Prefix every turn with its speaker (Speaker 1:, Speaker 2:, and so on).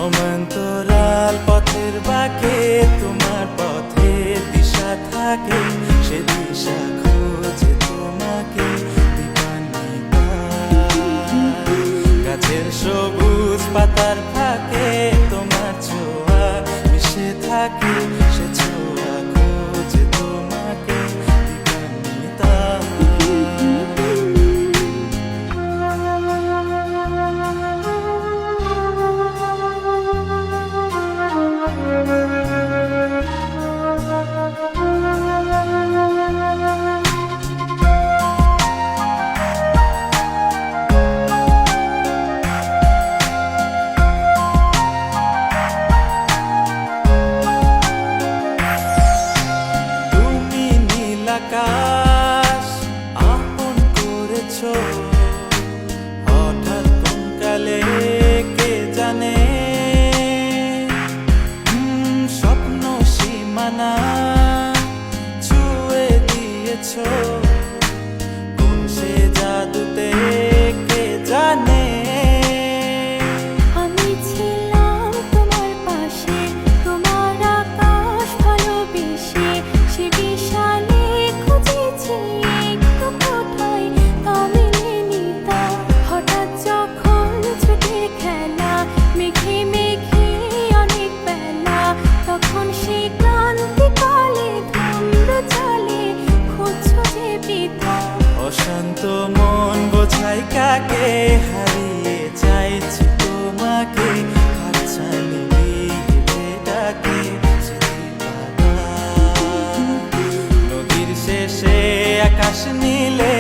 Speaker 1: সমান্তরাল পথের বাঁকে তোমার পথের দিশা থাকে, সে দিশা খোঁজে তোমাকে গাছের সবুজ পাতার ফাঁকে তোমার ছোঁয়া মিশে থাকে, সে ছোঁয়া খোঁজে তোমাকে দিবানিতা। আকাশ আপন করেছো হঠাৎ কোন কালে কে জানে, স্বপ্ন সীমানা ছুঁয়ে দিয়েছো কোন সে জাদুতে কে জানে।
Speaker 2: আমি ছিলাম তোমার পাশে, তোমার আকাশ ভালোবেসে, সে বিশাল হঠাৎ যখন ছুটে খেলা মেঘে মেঘে অনেক বেলা, তখন সে ক্লান্তি কালে ধুম্র চলে খুঁজছো যে পিতা।
Speaker 1: অশান্ত মন বোঝাই কাকে হারিয়ে চাইছি তোমাকে, হাতছানি দিয়ে ডাকে নদীর শেষে আকাশ নীলে